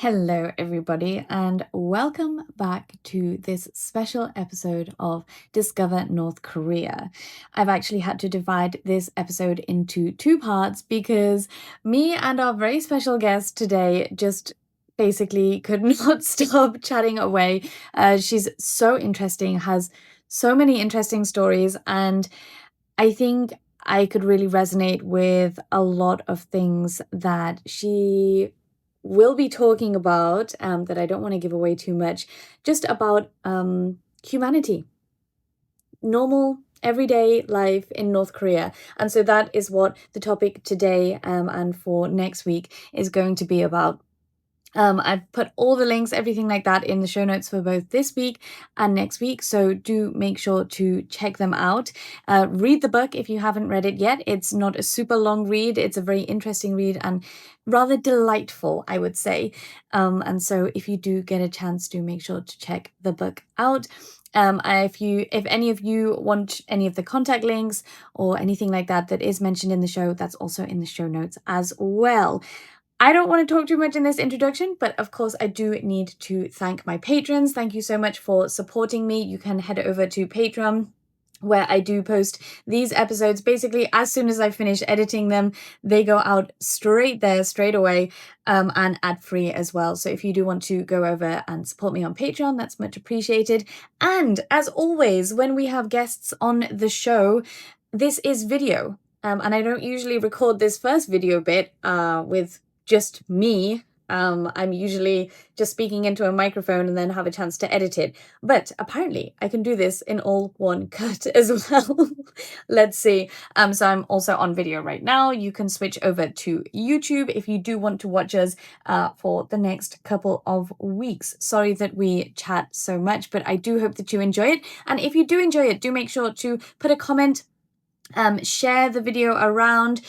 Hello, everybody, and welcome back to this special episode of Discover North Korea. I've actually had to divide this episode into two parts because me and our very special guest today just basically could not stop chatting away. She's so interesting, has so many interesting stories, and I think I could really resonate with a lot of things that she will be talking about, that I don't want to give away too much, just about humanity, normal, everyday life in North Korea. And so that is what the topic today and for next week is going to be about. I've put all the links, everything like that, in the show notes for both this week and next week. So do make sure to check them out. Read the book if you haven't read it yet. It's not a super long read. It's a very interesting read and rather delightful, I would say. And so if you do get a chance, do make sure to check the book out. If any of you want any of the contact links or anything like that that is mentioned in the show, that's also in the show notes as well. I don't want to talk too much in this introduction, but of course I do need to thank my patrons. Thank you so much for supporting me. You can head over to Patreon, where I do post these episodes. Basically, as soon as I finish editing them, they go out straight there, straight away, and ad-free as well. So if you do want to go over and support me on Patreon, that's much appreciated. And as always, when we have guests on the show, this is video. And I don't usually record this first video bit with just me. I'm usually just speaking into a microphone and then have a chance to edit it. But apparently I can do this in all one cut as well. Let's see. So I'm also on video right now. You can switch over to YouTube if you do want to watch us for the next couple of weeks. Sorry that we chat so much, but I do hope that you enjoy it. And if you do enjoy it, do make sure to put a comment, share the video around,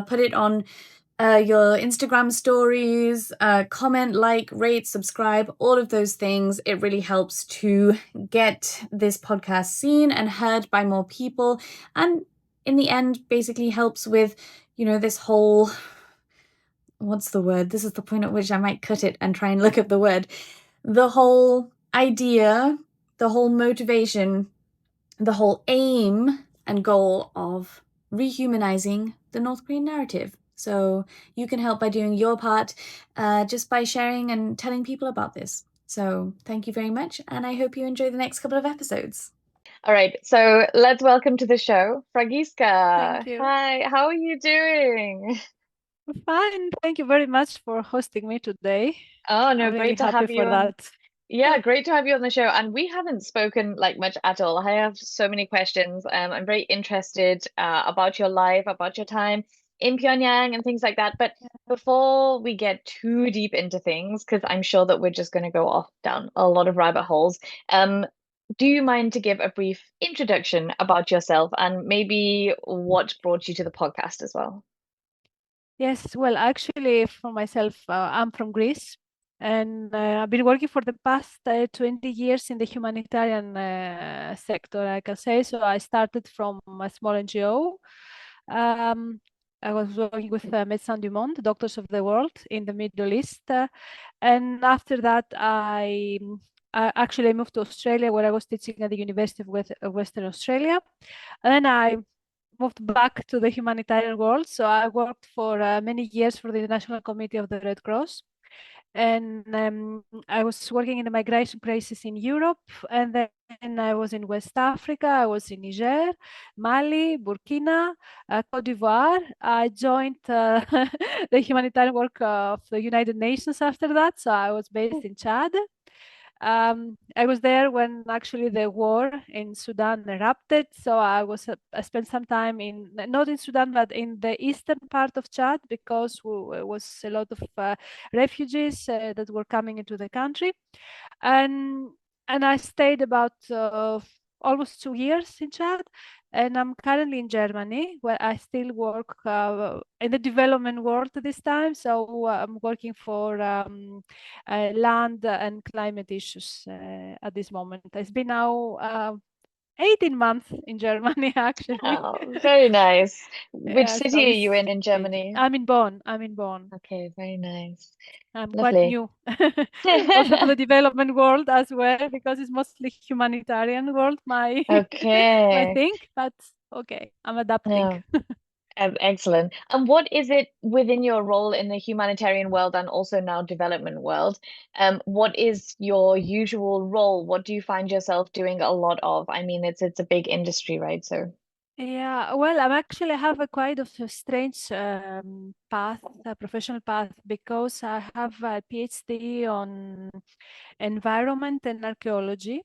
put it on your Instagram stories, comment, like, rate, subscribe, all of those things. It really helps to get this podcast seen and heard by more people. And in the end, basically helps with, this whole, what's the word? This is the point at which I might cut it and try and look up the word. The whole idea, the whole motivation, the whole aim and goal of rehumanizing the North Korean narrative. So you can help by doing your part, just by sharing and telling people about this. So thank you very much, and I hope you enjoy the next couple of episodes. All right, so let's welcome to the show, Fragkiska. Thank you. Hi, how are you doing? Fine. Thank you very much for hosting me today. Oh, no, I'm really great to happy have for you on. that. Yeah, great to have you on the show. And we haven't spoken like much at all. I have so many questions. I'm very interested about your life, about your time in Pyongyang and things like that. But before we get too deep into things, because I'm sure that we're just going to go off down a lot of rabbit holes, do you mind to give a brief introduction about yourself and maybe what brought you to the podcast as well? Yes, well, actually, for myself, I'm from Greece, and I've been working for the past 20 years in the humanitarian sector, I can say. So I started from a small NGO. Um, I was working with Médecins du Monde, Doctors of the World in the Middle East. And after that, I actually moved to Australia, where I was teaching at the University of Western Australia. And then I moved back to the humanitarian world. So I worked for many years for the International Committee of the Red Cross. And I was working in the migration crisis in Europe. And then I was in West Africa. I was in Niger, Mali, Burkina, Cote d'Ivoire. I joined the humanitarian work of the United Nations after that. So I was based in Chad. I was there when actually the war in Sudan erupted. So I spent some time not in Sudan, but in the eastern part of Chad, because it was a lot of refugees that were coming into the country. And I stayed about almost 2 years in Chad. And I'm currently in Germany, where I still work in the development world this time. So I'm working for land and climate issues at this moment. It's been now 18 months in Germany, actually. Oh, very nice. Which Yeah, so city are this you in big. Germany? I'm in Bonn. I'm in Bonn. Okay, very nice. I'm quite Lovely. new, also to the development world as well, because it's mostly humanitarian world, my Okay. thing. But okay, I'm adapting. Yeah. Excellent. And what is it within your role in the humanitarian world and also now development world? What is your usual role? What do you find yourself doing a lot of? I mean, it's a big industry, right? So, Yeah, well, I'm actually have a quite of a strange path, a professional path, because I have a PhD on environment and archaeology,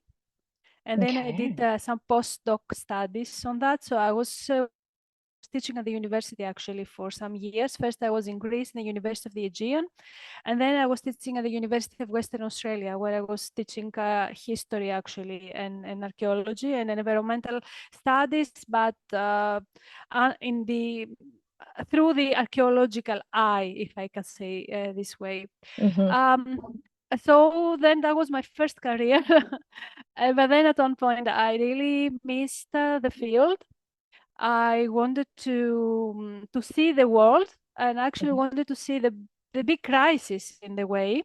and then I did okay. some postdoc studies on that. So I was teaching at the university actually for some years. First, I was in Greece, in the University of the Aegean, and then I was teaching at the University of Western Australia, where I was teaching history actually, and archaeology and environmental studies, but in the through the archaeological eye, if I can say this way. Mm-hmm. So then that was my first career. But then at one point, I really missed the field. I wanted to see the world, and actually Mm-hmm. wanted to see the big crisis in the way.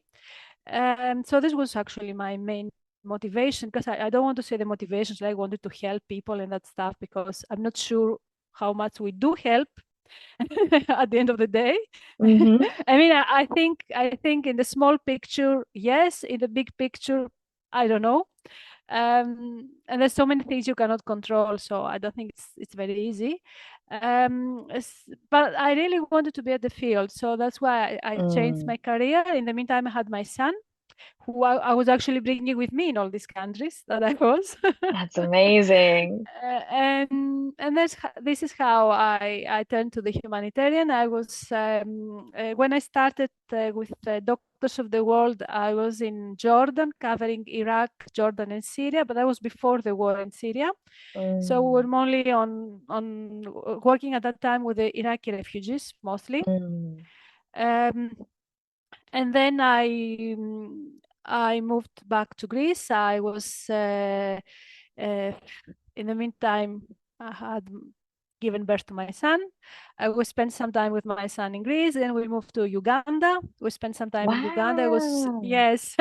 So this was actually my main motivation, because I don't want to say the motivations, like I wanted to help people and that stuff, because I'm not sure how much we do help at the end of the day. Mm-hmm. I mean, I think in the small picture, yes. In the big picture, I don't know. And there's so many things you cannot control, so I don't think it's very easy. But I really wanted to be at the field, so that's why I changed Mm. my career. In the meantime, I had my son, who I was actually bringing with me in all these countries that I was. That's amazing. And this is how I turned to the humanitarian. I was when I started with Doctors of the World, I was in Jordan, covering Iraq, Jordan, and Syria, but that was before the war in Syria. So we Mm. were only on working at that time with the Iraqi refugees mostly. Mm. Um, and then I moved back to Greece. I was in the meantime, I had given birth to my son. I would spend some time with my son in Greece. Then we moved to Uganda. We spent some time in Uganda. Wow. Yes,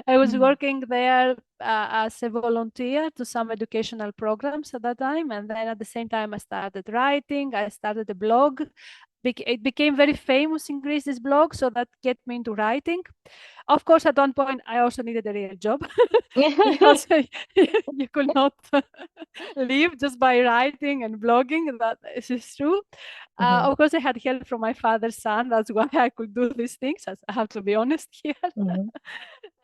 I was Mm. working there as a volunteer to some educational programs at that time. And then at the same time, I started writing. I started a blog. It became very famous in Greece, this blog, so that get me into writing. Of course, at one point, I also needed a real job because you could not live just by writing and blogging. That is true. Mm-hmm. Of course, I had help from my father's son. That's why I could do these things. I have to be honest here. Mm-hmm.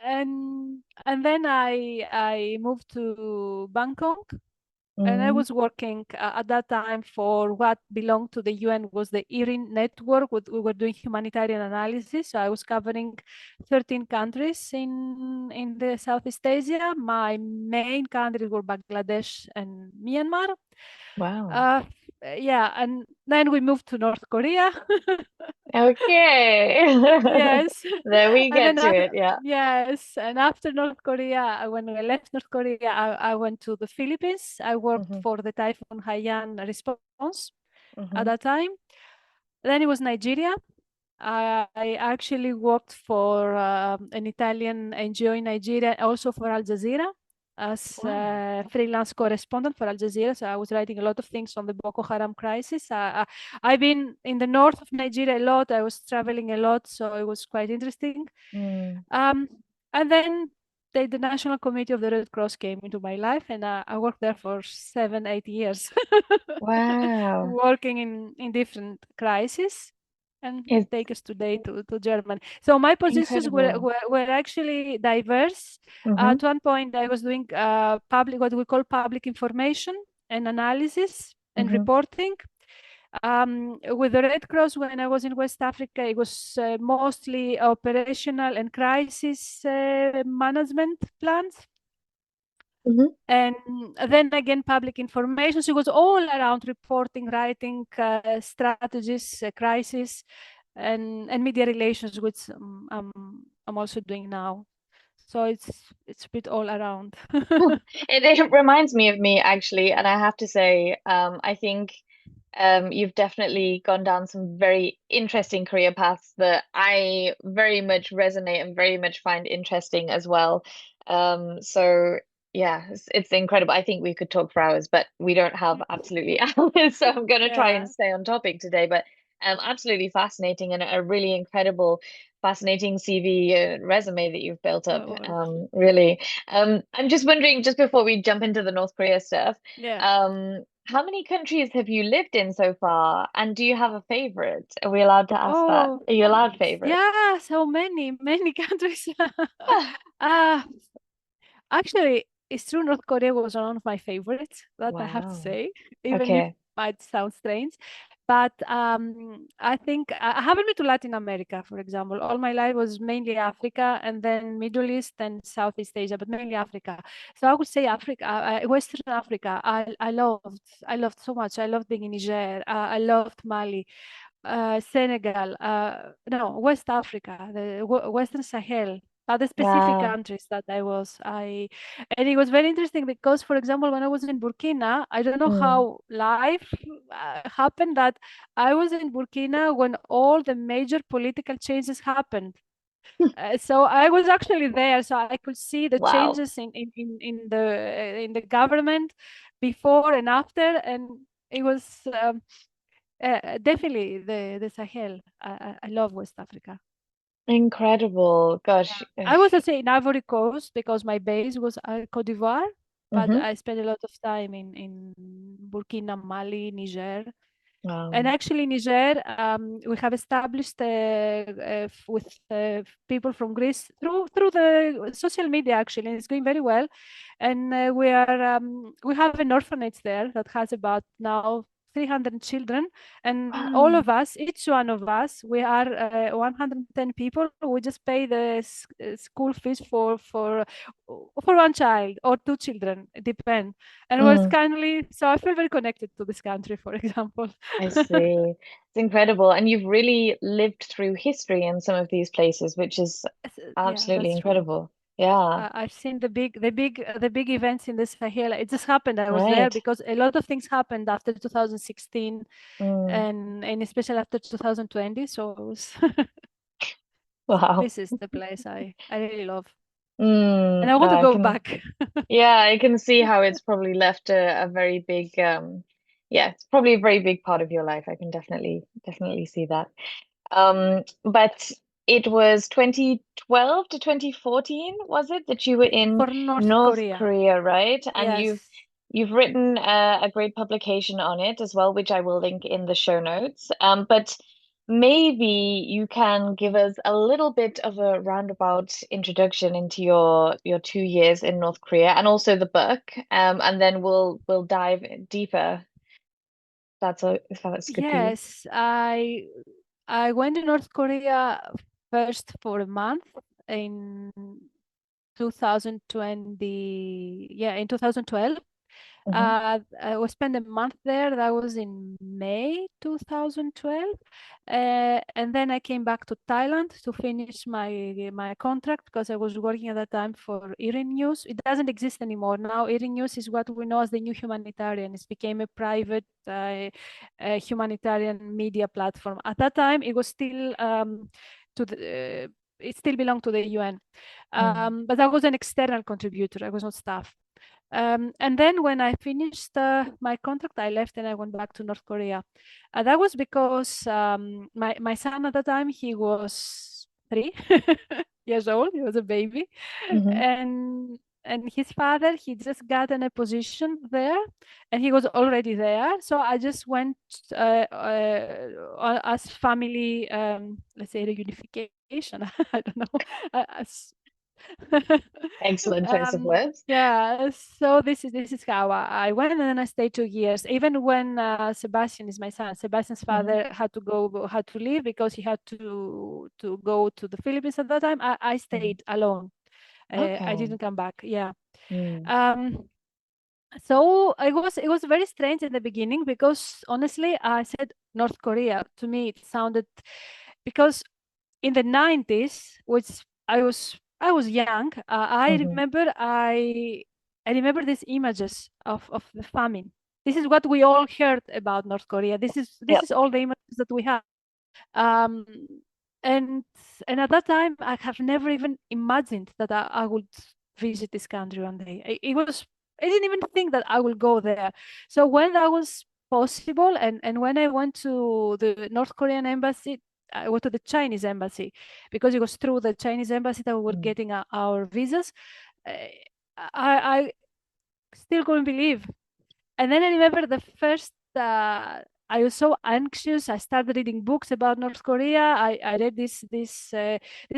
And then I moved to Bangkok, and I Mm. was working at that time for what belonged to the UN, was the IRIN network. We were doing humanitarian analysis. So I was covering 13 countries in the Southeast Asia. My main countries were Bangladesh and Myanmar. Wow. Uh, yeah, and then we moved to North Korea. Okay. Yes. There we And get then to it. Yeah. yes, and after North Korea, when I left North Korea, I went to the Philippines. I worked Mm-hmm. for the Typhoon Haiyan response at Mm-hmm. that time. Then it was Nigeria. I actually worked for an Italian NGO in Nigeria, also for Al Jazeera, as Wow. a freelance correspondent for Al Jazeera. So I was writing a lot of things on the Boko Haram crisis. I've been in the north of Nigeria a lot. I was traveling a lot, so it was quite interesting. Mm. Um, and then the National Committee of the Red Cross came into my life, and I worked there for 7, 8 years, Wow. working in different crises, and It's take us today to Germany. So my positions incredible. were actually diverse. Mm-hmm. At one point, I was doing what we call public information and analysis and Mm-hmm. reporting. With the Red Cross, when I was in West Africa, it was mostly operational and crisis management plans. Mm-hmm. And then again, public information. So it was all around reporting, writing, strategies, crisis, and media relations, which I'm also doing now. So it's a bit all around. It reminds me of me actually, and I have to say, I think you've definitely gone down some very interesting career paths that I very much resonate and very much find interesting as well. So yeah, it's incredible. I think we could talk for hours, but we don't have absolutely hours, so I'm going to try and Yeah. stay on topic today. But absolutely fascinating and a really incredible, fascinating CV resume that you've built up. Oh, well, Really. I'm just wondering, just before we jump into the North Korea stuff, yeah. how many countries have you lived in so far? And do you have a favorite? Are we allowed to ask that? Oh, Are you allowed favorites? yeah. So many countries. Uh, Actually, it's true. North Korea was one of my favorites. That I have to Wow. say, even if Okay. might sound strange. But I think I haven't been to Latin America, for example. All my life was mainly Africa and then Middle East and Southeast Asia, but mainly Africa. So I would say Africa, Western Africa. I loved so much. I loved being in Niger. I loved Mali, Senegal. No, West Africa, the Western Sahel. Other specific Wow. countries that and it was very interesting because, for example, when I was in Burkina, I don't know Mm. how life happened that I was in Burkina when all the major political changes happened. So I was actually there, so I could see the Wow. changes in the government before and after, and it was definitely the Sahel. I love West Africa. Incredible. Gosh. I was also in Ivory Coast because my base was Cote d'Ivoire, but Mm-hmm. I spent a lot of time in Burkina, Mali, Niger. And Wow. actually, Niger, we have established with people from Greece through the social media. Actually, and it's going very well. And we have an orphanage there that has about now 300 children, and all of us, each one of us, we are 110 people. We just pay the school fees for one child or two children, it depends. And was Mm. kindly, so I feel very connected to this country, for example. I see. It's incredible. And you've really lived through history in some of these places, which is Yeah, absolutely that's true. incredible. Yeah. I've seen the big events in the Sahel. It just happened. I was there Right. because a lot of things happened after 2016 Mm. and especially after 2020. So it was Wow. this is the place I really love, and Mm. I No, want to I go can. back. Yeah, I can see how it's probably left a very big yeah, it's probably a very big part of your life. I can definitely see that. But it was 2012 to 2014, was it, that you were in For North North Korea. Korea, right? And Yes. you've written a great publication on it as well, which I will link in the show notes. But maybe you can give us a little bit of a roundabout introduction into your 2 years in North Korea and also the book. And then we'll dive deeper. If that's good for you. Yes, I went to North Korea first for a month in 2020. Yeah, in 2012. Hmm. I was spent a month there. That was in May 2012, and then I came back to Thailand to finish my contract because I was working at that time for Irin News. It doesn't exist anymore now. Irin News is what we know as the new humanitarian. It became a private humanitarian media platform. At that time, it was still to the. It still belonged to the UN, Mm. but I was an external contributor. I was not staff. And then when I finished my contract, I left and I went back to North Korea. That was because my son at the time, he was 3 years old. He was a baby, Hmm. and his father, he just got in a position there, and he was already there. So I just went as family, let's say reunification. I don't know, as Excellent choice of words. yeah, so this is how I went, and then I stayed 2 years. Even when Sebastian is my son, Sebastian's Hmm. father had to leave because he had to go to the Philippines at that time. I Hmm. stayed alone. I Okay. didn't come back. Yeah. Mm. Um, so it was very strange in the beginning because honestly, I said North Korea. To me, it sounded because in the 90s, which I was I was young. I remember I remember these images of the famine. This is what we all heard about North Korea. This is all the images that we have. Um, and at that time, I have never even imagined that I would visit this country one day. I didn't even think that I will go there. So when that was possible, and when I went to the North Korean embassy, I went to the Chinese embassy because it was through the Chinese embassy that we were getting our visas. I still couldn't believe. And then I remember the first, I was so anxious. I started reading books about North Korea. I read this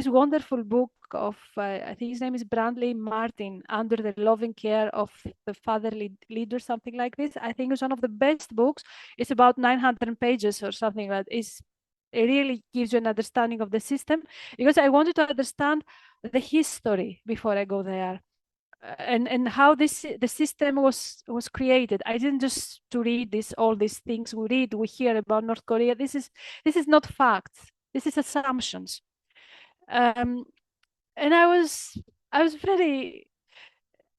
wonderful book of, I think his name is Brandley Martin, Under the Loving Care of the Fatherly Leader, something like this. I think it's one of the best books. It's about 900 pages or something like that. It really gives you an understanding of the system, because I wanted to understand the history before I go there. And how the system was created. I didn't just to read all these things we hear about North Korea. This is not facts. This is assumptions. And I was very,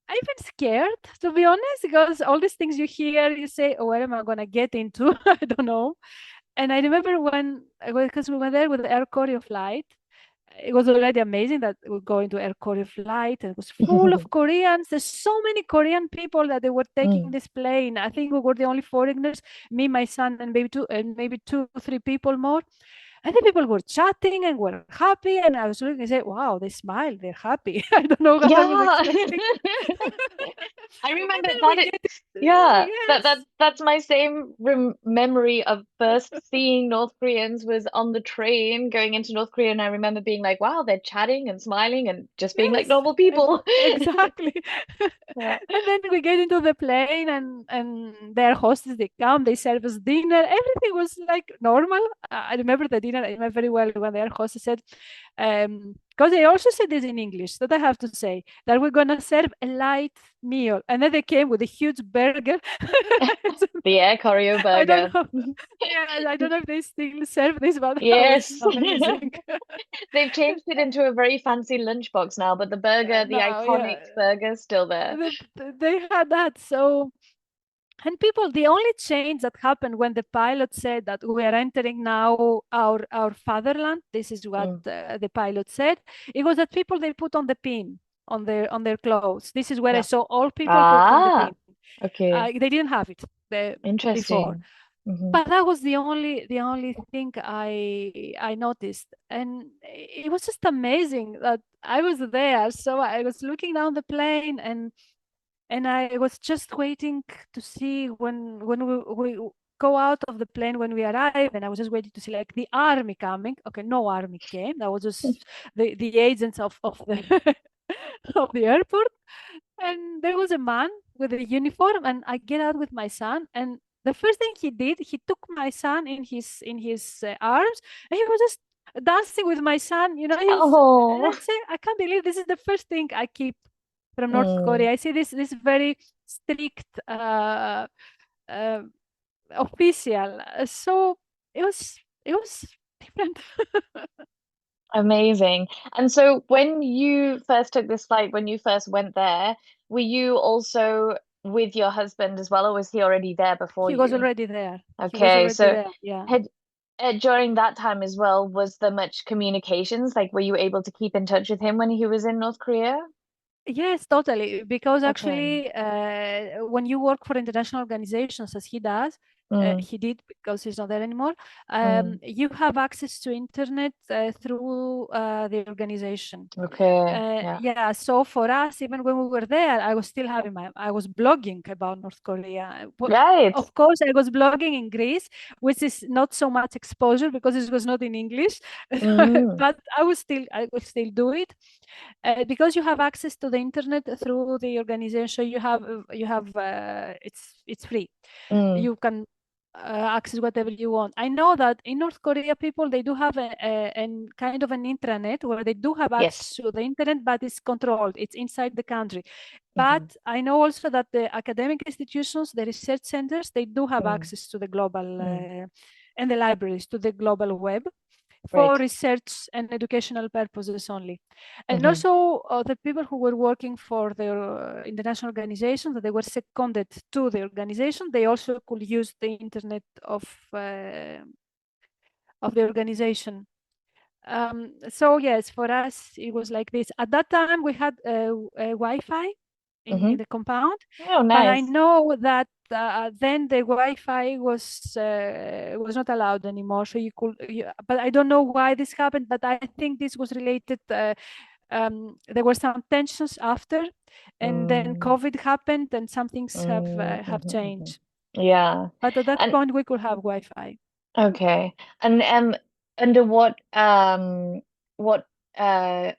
I even scared, to be honest, because all these things you hear, you say, oh, what am I gonna get into? I don't know. And I remember because we were there with the Air Koryo flight, it was already amazing that we were going to Air Koryo flight, and it was full of Koreans. There's so many Korean people that they were taking this plane. I think we were the only foreigners, me, my son, and maybe two, 3 people more. And the people were chatting and were happy. And I was looking and said, wow, they smile, they're happy. I don't know what I was expecting. I remember that. That's my same memory of first seeing North Koreans was on the train going into North Korea, and I remember being like, "Wow, they're chatting and smiling and just being like normal people." Exactly. And then we get into the plane, and their hostess, they come, they serve us dinner. Everything was like normal. I remember the dinner. I remember very well when their hostess said, because they also said this in English, that I have to say, that we're gonna serve a light meal, and then they came with a huge burger. The Air Koryo burger. I don't know. Yeah, I don't know if they still serve this, but yes, that was amazing. They've changed it into a very fancy lunchbox now, but the burger, the iconic burger, is still there. They had that. So, and people, the only change that happened when the pilot said that we are entering now our fatherland, this is what the pilot said, it was that people, they put on the pin on their clothes. This is where I saw all people put on the pin. Okay. They didn't have it before. But that was the only thing I noticed, and it was just amazing that I was there. So I was looking down the plane, and I was just waiting to see when we go out of the plane, when we arrive, and I was just waiting to see like the army coming. Okay, no army came. That was just the agents of the of the airport, and there was a man with a uniform, and I get out with my son, and the first thing he did, he took my son in his arms, and he was just dancing with my son. You know, and I say, I can't believe this is the first thing I keep from North Korea. I see this very strict official. So it was different. Amazing. And so when you first took this flight, when you first went there, were you also with your husband as well, or was he already there before you? He was already there. Okay, so yeah. During that time as well, was there much communications? Like, were you able to keep in touch with him when he was in North Korea? Yes, totally. Because actually, when you work for international organizations, as he does, he did, because he's not there anymore, you have access to internet through the organization. Okay. Yeah. So for us, even when we were there, I was still having I was blogging about North Korea. Right. Of course, I was blogging in Greece, which is not so much exposure because it was not in English, but I would still do it. Because you have access to the internet through the organization, you have it's free. You can access whatever you want. I know that in North Korea, people, they do have a kind of an intranet where they do have access to the internet, but it's controlled. It's inside the country. But I know also that the academic institutions, the research centers, they do have access to the global and the libraries, to the global web. for Right. research and educational purposes only. And Mhm. also the people who were working for the international organization, that they were seconded to the organization, they also could use the internet of the organization. So yes, for us it was like this. At that time we had a Wi-Fi in the compound, Oh, but I nice. know that then the Wi-Fi was not allowed anymore. So but I don't know why this happened. But I think this was related. There were some tensions after, and then Mm, COVID happened, and some things have mhm, mhm. changed. Yeah. But at that And point, we could have Wi-Fi. okay. And under what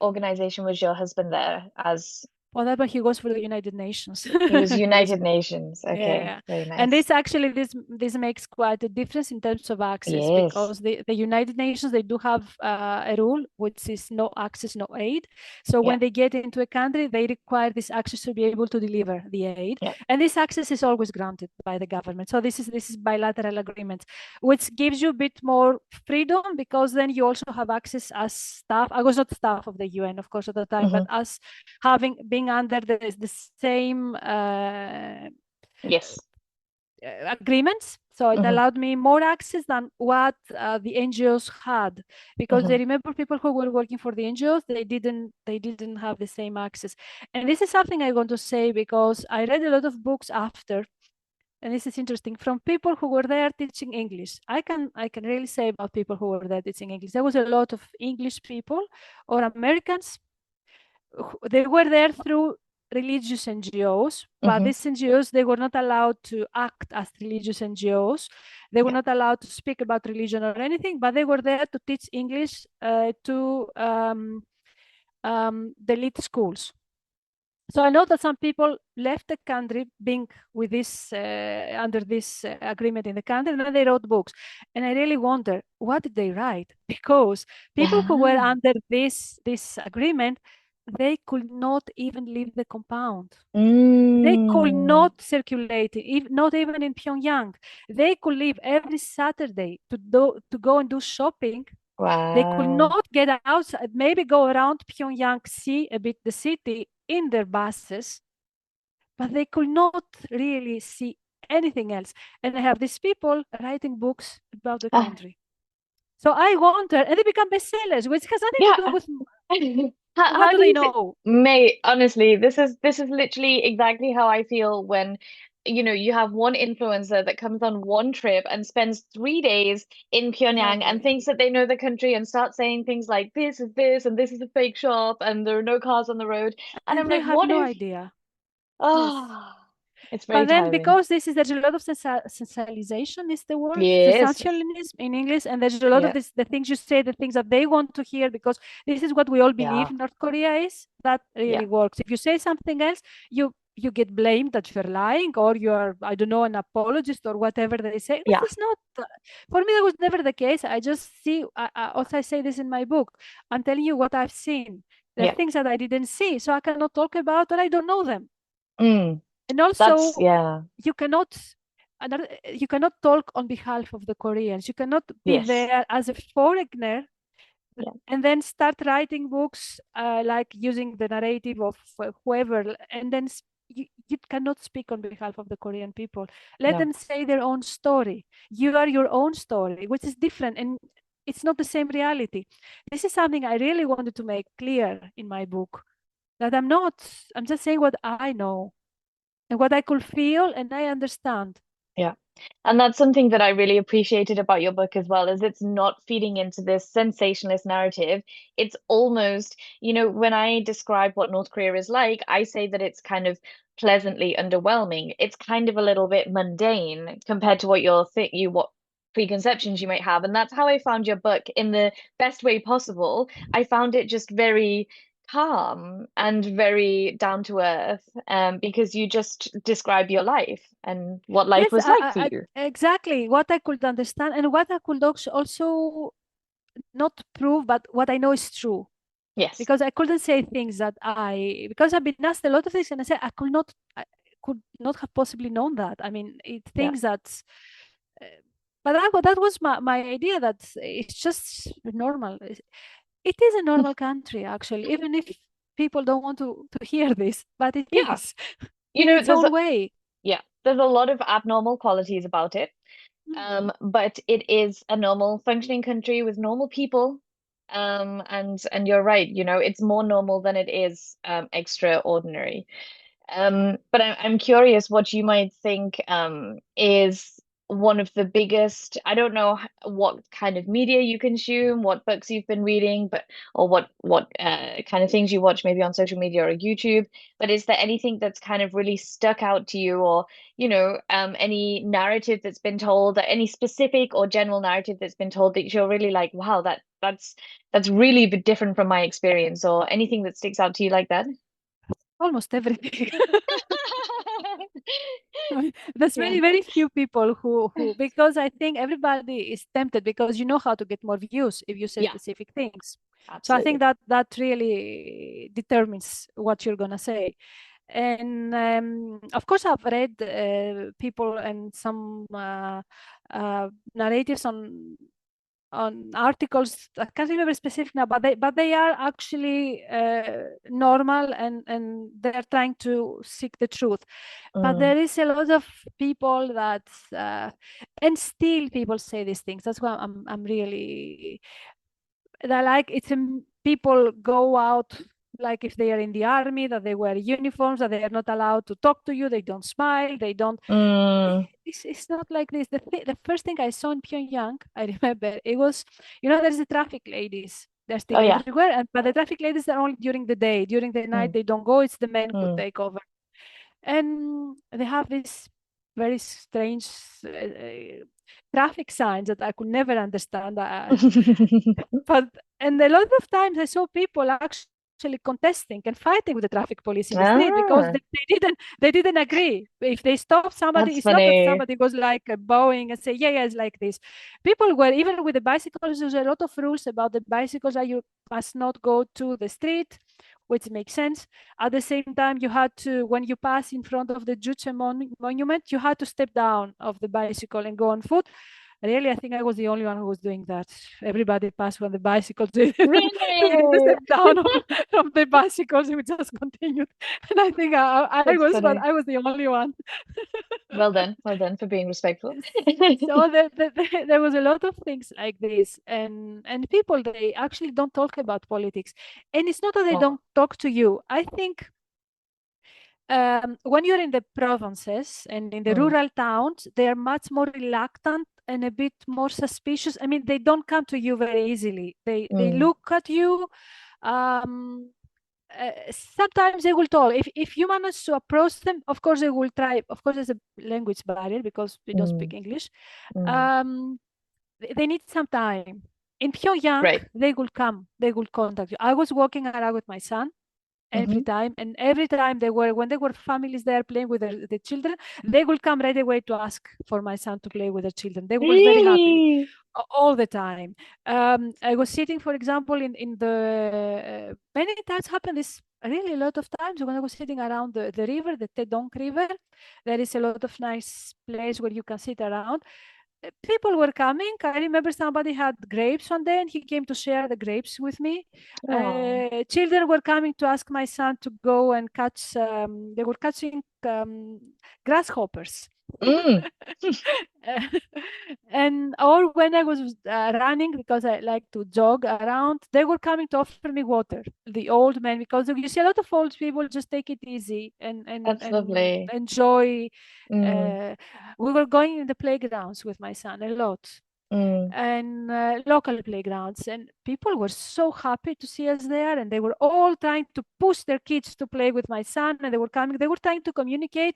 organization was your husband there as? Well, that one he goes for the United Nations. He was He was United Nations. Okay, Yeah, very and nice. this actually this makes quite a difference in terms of access, Yes. because the United Nations, they do have a rule which is no access, no aid. So Yeah. when they get into a country, they require this access to be able to deliver the aid, Yeah. and this access is always granted by the government. So this is bilateral agreements, which gives you a bit more freedom, because then you also have access as staff. I was not staff of the UN, of course, at the time, but Hmm. as being under the same Yes. agreements. So it Hmm. allowed me more access than what the NGOs had, because Hmm. they remember people who were working for the NGOs, they didn't have the same access. And this is something I want to say, because I read a lot of books after, and this is interesting, from people who were there teaching English. I can really say about people who were there teaching English. There was a lot of English people or Americans. They were there through religious NGOs, but Hmm. these NGOs, they were not allowed to act as religious NGOs. They were Yeah. not allowed to speak about religion or anything, but they were there to teach English to the elite schools. So I know that some people left the country being with this under this agreement in the country, and then they wrote books. And I really wonder, what did they write? Because people who were under this agreement, they could not even leave the compound. They could Mm. not circulate, not even in Pyongyang. They could leave every Saturday to go and do shopping. They could Wow. not get outside, maybe go around Pyongyang, see a bit the city in their buses, but they could not really see anything else. And I have these people writing books about the Ah, country. So I wonder, and they become bestsellers, which has nothing to yeah. do with what How do do they you think, know? mate, honestly, this is literally exactly how I feel when, you have one influencer that comes on one trip and spends 3 days in Pyongyang and Exactly. thinks that they know the country and starts saying things like this is this and this is a fake shop and there are no cars on the road. And I'm And they like, have what no if, idea. Yes. oh, it's very But then, tiring. because there's a lot of sensationalization is the word, Yes. sensationalism in English, and there's a lot of Yeah. this, the things you say, the things that they want to hear, because this is what we all believe Yeah. North Korea is. That Yeah. really works. If you say something else, you get blamed that you're lying, or you're, I don't know, an apologist or whatever they say. This Yeah. is not, for me, that was never the case. I just see, also I say this in my book. I'm telling you what I've seen. There are Yeah. things that I didn't see, so I cannot talk about, or I don't know them. Mm. And That's, also, yeah. you cannot you cannot talk on behalf of the Koreans. You cannot be Yes. there as a foreigner Yeah. and then start writing books like using the narrative of whoever, and then you cannot speak on behalf of the Korean people. Let No. them say their own story. You are your own story, which is different, and it's not the same reality. This is something I really wanted to make clear in my book, that I'm just saying what I know and what I could feel and I understand. Yeah. And that's something that I really appreciated about your book as well, is it's not feeding into this sensationalist narrative. It's almost, when I describe what North Korea is like, I say that it's kind of pleasantly underwhelming. It's kind of a little bit mundane compared to what preconceptions you might have. And that's how I found your book in the best way possible. I found it just very calm and very down to earth, because you just describe your life and what life Yes, was like for you. exactly what I could understand and what I could also not prove, but what I know is true. Yes. Because I couldn't say things because I've been asked a lot of things, and I said I could not have possibly known that. I mean, Yeah. things that uh, but that was my idea, that it's just normal. It is a normal country, actually, even if people don't want to hear this, but it Yeah. is You in know, its own way. there's a lot of abnormal qualities about it. But it is a normal functioning country with normal people. And you're right, it's more normal than it is extraordinary. But I'm curious what you might think is one of the biggest, I don't know what kind of media you consume, what books you've been reading, or what kind of things you watch maybe on social media or YouTube, but is there anything that's kind of really stuck out to you, or any narrative that's been told, or any specific or general narrative that's been told that you're really like, wow, that's really different from my experience, or anything that sticks out to you like that? Almost everything. There's Yeah. very, very few people who because I think everybody is tempted, because you know how to get more views if you say Yeah, specific things. So I think absolutely. that really determines what you're gonna say. And of course, I've read people and some narratives on articles. I can't remember specific now, but they are actually normal, and they're trying to seek the truth. But there is a lot of people that and still people say these things. That's why I'm really, that like people go out like if they are in the army, that they wear uniforms, that they are not allowed to talk to you, they don't smile, they don't. It's not like this. The first thing I saw in Pyongyang, I remember, it was, there's the traffic ladies. They're still Oh yeah. everywhere, but the traffic ladies are only during the day. During the night, Mm. they don't go. It's the men who Mm. take over, and they have this very strange traffic signs that I could never understand. But and a lot of times I saw people actually contesting and fighting with the traffic police in the street, because Ah, they didn't agree. If they stop somebody, that's it's not that funny. somebody goes like bowing and say, yeah, it's like this. People were, even with the bicycles, there's a lot of rules about the bicycles, that you must not go to the street, which makes sense. At the same time, you had to, when you pass in front of the Juche monument, you had to step down of the bicycle and go on foot. Really, I think I was the only one who was doing that. Everybody passed on the bicycles. We didn't Really? step down of the bicycles. We just continued. And I think That's but funny. I was the only one. Well done for being respectful. So there was a lot of things like this, and people, they actually don't talk about politics, and it's not that they Oh. don't talk to you. I think when you're in the provinces and in the Mm. rural towns, they are much more reluctant and a bit more suspicious. I mean, they don't come to you very easily. They Mm. look at you. Um, Sometimes they will talk. If you manage to approach them, of course they will try. Of course, there's a language barrier because they don't speak Mm. English. Mm. Um, they need some time. In Pyongyang, Right. they will come. They will contact you. I was walking around with my son every Mm-hmm. time, and every time when there were families there playing with the children, they will come right away to ask for my son to play with their children. They were very happy Really? all the time. I was sitting, for example, in the many times happened this really a lot of times when I was sitting around the river, the Tedong River. There is a lot of nice place where you can sit around. People were coming. I remember somebody had grapes one day and he came to share the grapes with me. Oh. Children were coming to ask my son to go and catch, they were catching grasshoppers. Mm. And or when I was running, because I like to jog around, they were coming to offer me water. The old men, because you see a lot of old people just take it easy That's and lovely. enjoy. Mm. We were going in the playgrounds with my son a lot, Mm. and local playgrounds, and people were so happy to see us there, and they were all trying to push their kids to play with my son, and they were trying to communicate,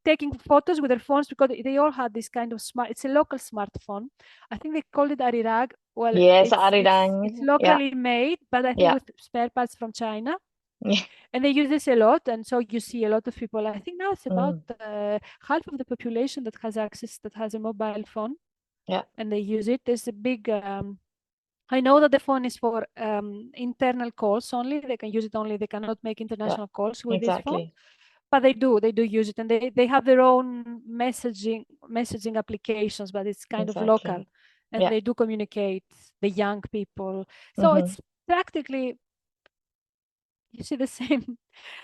taking photos with their phones, because they all had this kind of it's a local smartphone. I think they called it Arirag. Well, Yes, it's Arirang. Yeah. locally made, but I think Yeah. with spare parts from China. Yeah. And they use this a lot, and so you see a lot of people. I think now it's about Mm. half of the population that has a mobile phone, Yeah. and they use it. There's a big. I know that the phone is for internal calls only. They can use it only. They cannot make Yeah. international calls with this phone. Exactly. but they do use it, and they have their own messaging applications, but it's kind of local, and they do communicate the young people. So it's practically, you see the same.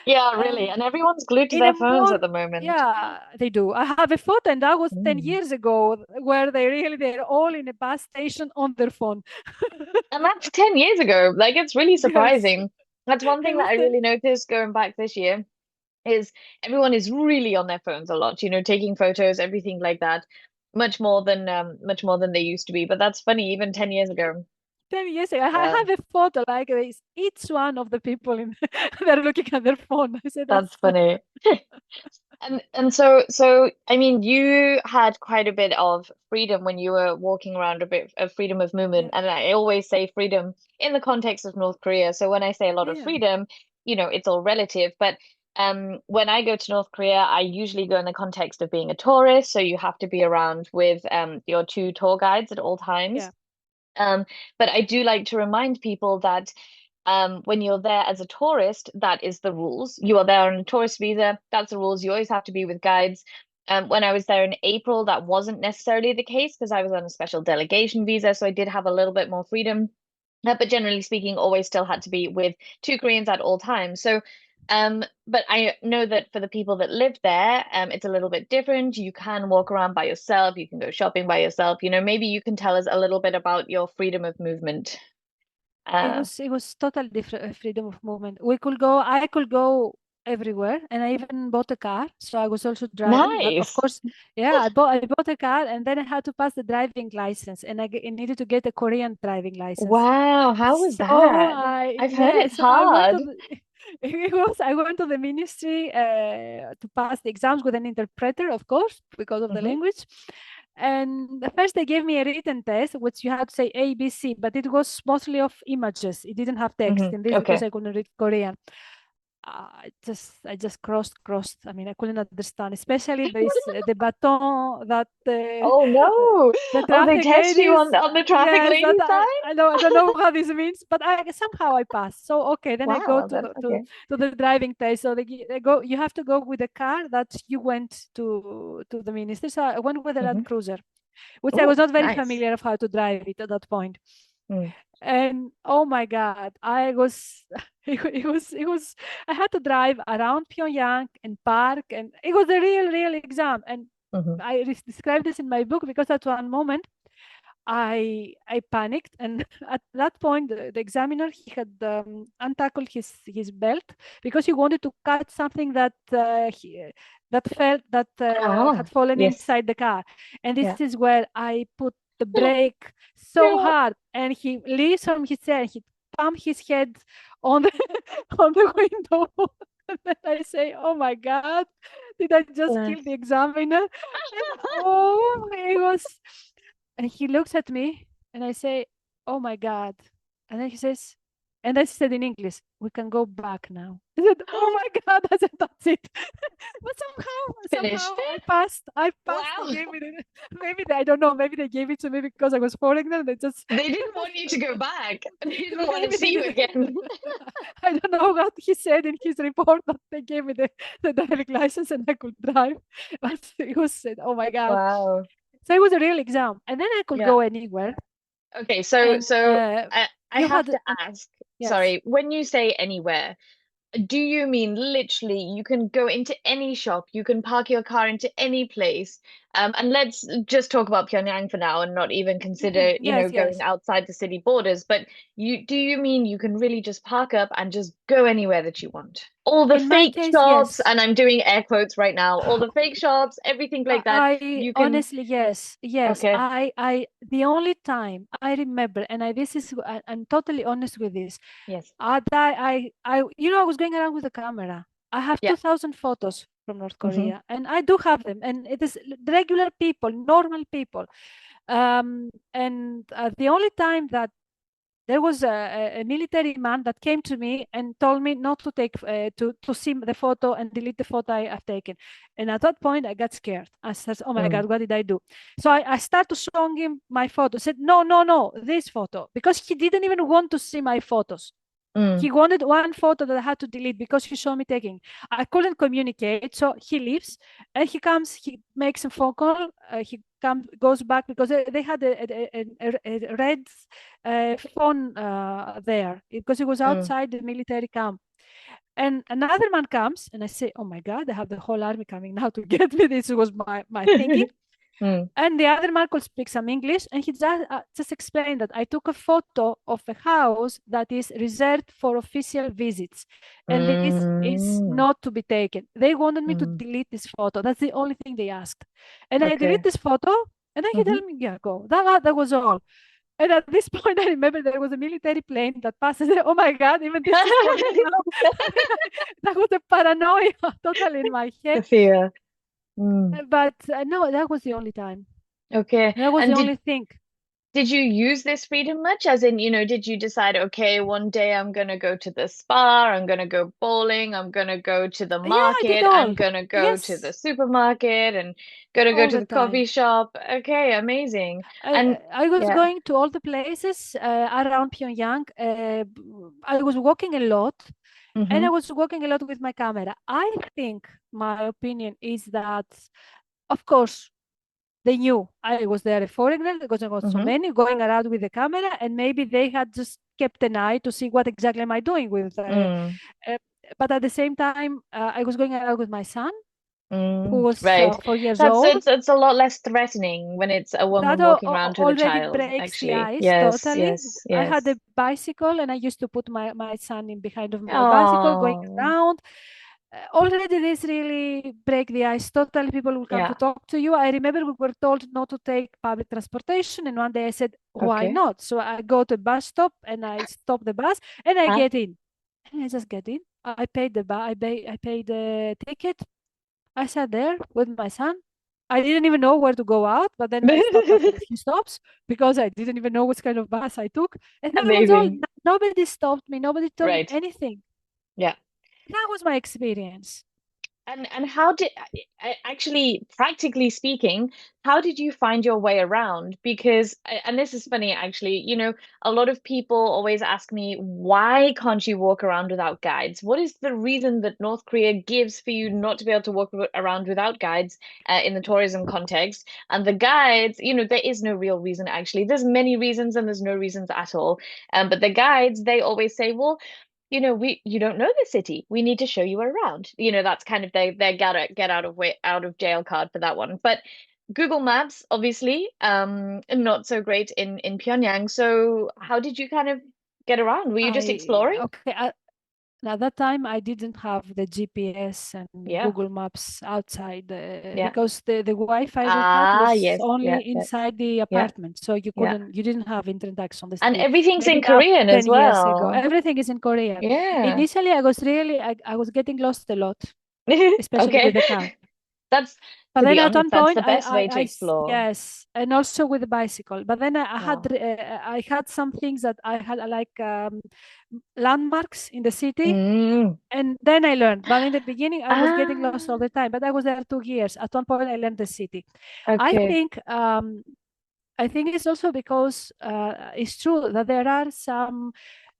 Yeah, really. And everyone's glued to their phones at the moment. Yeah, they do. I have a photo, and that was 10 years ago, where they're all in a bus station on their phone. And that's 10 years ago. Like, it's really surprising. Yes. That's one thing that I really noticed going back this year is everyone is really on their phones a lot, you know, taking photos, everything like that, much more than they used to be. But that's funny, even 10 years ago. 10 years ago, I have a photo like this. Each one of the people they're looking at their phone. I said, that's funny. And so I mean, you had quite a bit of freedom when you were walking around, a bit of freedom of movement. And I always say freedom in the context of North Korea. So when I say a lot of freedom, you know, it's all relative. But when I go to North Korea, I usually go in the context of being a tourist. So you have to be around with your two tour guides at all times. But I do like to remind people that when you're there as a tourist, that is the rules. You are there on a tourist visa. That's the rules. You always have to be with guides. When I was there in April, that wasn't necessarily the case because I was on a special delegation visa. So I did have a little bit more freedom. But generally speaking, always still had to be with two Koreans at all times. So, but I know that for the people that live there, it's a little bit different. You can walk around by yourself. You can go shopping by yourself. You know, maybe you can tell us a little bit about your freedom of movement. It was total different freedom of movement. I could go everywhere, and I even bought a car, so I was also driving. But of course, I bought a car, and then I had to pass the driving license, and I needed to get a Korean driving license. Wow, how was that? I've heard it's hard. I went to the ministry to pass the exams with an interpreter, of course, because of the language. And at first they gave me a written test, which you had to say A, B, C, but it was mostly of images. It didn't have text in this because I couldn't read Korean. I just crossed. I mean, I couldn't understand, especially the baton that oh no, the traffic they test you on the traffic lady side. I don't know what this means, but somehow I passed. So okay, then I go to the driving test. So you have to go with the car that you went to the minister. So I went with a Land Cruiser, which I was not very familiar of how to drive it at that point. And oh my God, it was I had to drive around Pyongyang and park, and it was a real exam. And I described this in my book because at one moment I panicked, and at that point the examiner, he had untackled his belt because he wanted to cut something that had fallen inside the car. And this is where I put the brake so hard, and he leaves from his head. He pumped his head on the window. And then I say, "Oh my God, did I just kill the examiner?" It was. And he looks at me, and I say, "Oh my God!" And then he says, and I said in English, "We can go back now." I said, "Oh my God!" I said, "That's it." But somehow I passed. Wow. Maybe I don't know. Maybe they gave it to me because I was foreigner. They didn't want you to go back. They didn't want to see you again. I don't know what he said in his report, that they gave me the driving license and I could drive. But it was, oh my God. Wow. So it was a real exam, and then I could go anywhere. Okay, so I have to ask. Sorry, when you say anywhere, do you mean literally you can go into any shop, you can park your car into any place? And let's just talk about Pyongyang for now and not even consider, going outside the city borders. But do you mean you can really just park up and just go anywhere that you want? All the fake shops, and I'm doing air quotes right now, all the fake shops, everything like that. Honestly, yes. Okay. I the only time I remember, and I'm totally honest with this. Yes. I was going around with a camera. I have 2,000 photos from North Korea, and I do have them, and it is regular people, normal people. And the only time that there was a military man that came to me and told me not to take to see the photo and delete the photo I've taken. And at that point, I got scared. I said, "Oh my God, what did I do?" So I started showing him my photo. I said, "No, this photo," because he didn't even want to see my photos. He wanted one photo that I had to delete because he saw me taking. I couldn't communicate, so he leaves and he comes. He makes a phone call. He goes back because they had a red phone there because it was outside the military camp. And another man comes, and I say, "Oh my God, they have the whole army coming now to get me." This was my thinking. And the other man could speak some English, and he just explained that I took a photo of a house that is reserved for official visits, and this is not to be taken. They wanted me to delete this photo. That's the only thing they asked. And I delete this photo, and then he told me, "Yeah, go." That was all. And at this point, I remember there was a military plane that passes. Oh my God, even this is funny now. That was a paranoia totally in my head. The fear. But no, that was the only time. Okay. That was And the only thing. did you use this freedom much? As in, did you decide, okay, one day I'm gonna go to the spa, I'm gonna go bowling, I'm gonna go to the Yeah, I did market, all. I'm gonna go to the supermarket and gonna go All to the the coffee time. shop. Okay, amazing. And I was going to all the places around Pyongyang. I was walking a lot, and I was walking a lot with my camera. I think my opinion is that, of course, they knew I was there a foreigner because there was so many going around with the camera, and maybe they had just kept an eye to see what exactly am I doing with. But at the same time, I was going around with my son, who was right. 4 years That's old. it's a lot less threatening when it's a woman That walking around with a already child, breaks the actually. ice Yes, totally. yes, I had yes. a bicycle, and I used to put my son in behind of my bicycle going Oh, around. Already this really break the ice totally. People will come to yeah. talk to you. I remember we were told not to take public transportation, and one day I said, why Okay. not? So I go to a bus stop and I stop the bus and I Huh? get in. And I just get in. I paid I paid the ticket. I sat there with my son. I didn't even know where to go out, but then I stopped after a few stops because I didn't even know what kind of bus I took. And that was all. Amazing. Nobody stopped me. Nobody told me Right. anything. Yeah. That was my experience. And how did actually, practically speaking, how did you find your way around? Because, and this is funny actually, a lot of people always ask me, why can't you walk around without guides? What is the reason that North Korea gives for you not to be able to walk around without guides in the tourism context? And the guides, there is no real reason actually. There's many reasons and there's no reasons at all. But the guides, they always say, well, you don't know the city. We need to show you around. That's kind of their get out of jail card for that one. But Google Maps, obviously, not so great in Pyongyang. So how did you kind of get around? Were you just exploring? Okay. At that time, I didn't have the GPS and Yeah. Google Maps outside Yeah. because the Wi-Fi we had was Yes. only Yeah. inside the Yeah. apartment, so you Yeah. didn't have internet access on the And street. everything's Maybe in now, Korean 10 as years ago, well. everything is in Korean. Yeah. Initially, I was getting lost a lot, especially Okay. with the car. That's, But to then be at honest, one that's point, the best way to explore. yes, and also with the bicycle. But then Wow. I had some things that I had like landmarks in the city, and then I learned. But in the beginning, I was getting lost all the time. But I was there 2 years. At one point, I learned the city. Okay. I think it's also because it's true that there are some.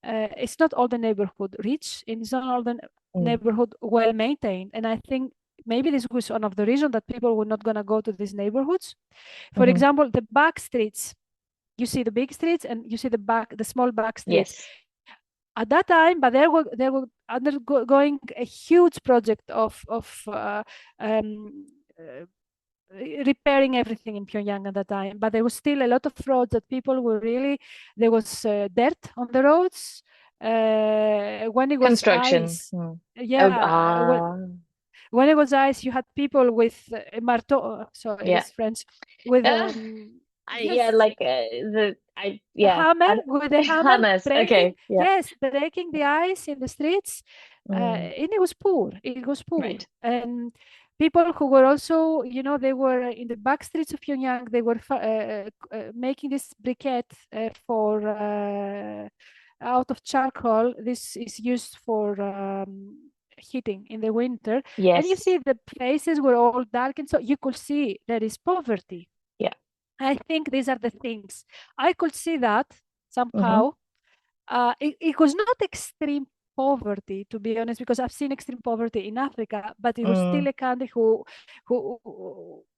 It's not all the neighborhood rich, and it's not all the neighborhood well maintained. And I think maybe this was one of the reasons that people were not going to go to these neighborhoods. For example, the back streets. You see the big streets, and you see the small back streets. Yes. At that time, but they were undergoing a huge project of repairing everything in Pyongyang at that time. But there was still a lot of roads that people were really, there was dirt on the roads. When it was Construction. ice, when it was ice, you had people with marteau, sorry, it's French, with hammer, with a hammer hammers. breaking, Okay. Yeah. yes, breaking the ice in the streets. And it was poor. It was poor. Right. And people who were also, they were in the back streets of Pyongyang. They were making this briquette out of charcoal. This is used for heating in the winter. Yes. And you see the faces were all darkened, so you could see there is poverty. Yeah. I think these are the things. I could see that somehow. it was not extreme poverty, to be honest, because I've seen extreme poverty in Africa, but it was still Mm. a country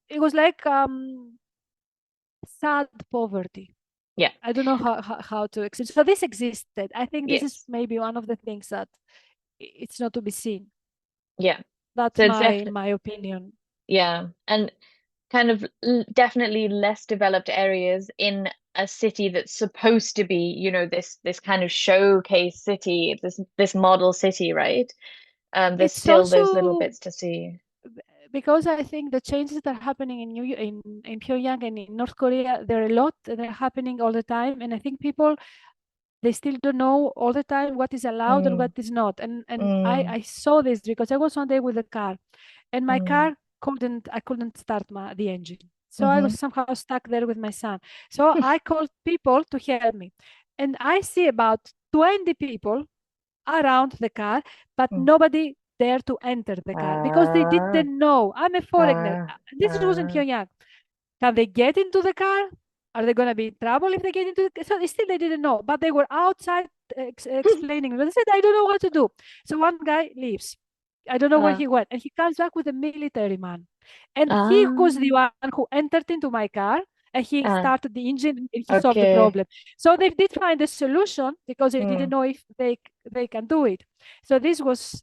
it was like sad poverty. Yeah. I don't know how to explain. So this existed. I think this is Yes. maybe one of the things that it's not to be seen. Yeah. That's So it's my opinion. yeah, and kind of definitely less developed areas in a city that's supposed to be, this kind of showcase city, this model city, right? There's It's still those little also bits to see. because I think the changes that are happening in Pyongyang and in North Korea, there are a lot that are happening all the time, and I think people they still don't know all the time what is allowed and what Mm, is not. And mm, I saw this because I was one day with a car, and my mm, car couldn't start the engine. So I was mm-hmm. somehow stuck there with my son. So I called people to help me. And I see about 20 people around the car, but Mm. nobody dare to enter the car because they Ah, didn't know. I'm a foreigner. ah, This wasn't ah, Pyongyang. Can they get into the car? Are they going to be in trouble if they get into the car? So still they didn't know, but they were outside explaining. But they said, I don't know what to do. So one guy leaves. I don't know where ah, he went. And he comes back with a military man. And he was the ah, one who entered into my car and he ah. started the engine and he solved the Okay. problem. So they did find a solution because they didn't Mm, know if they can do it. So this was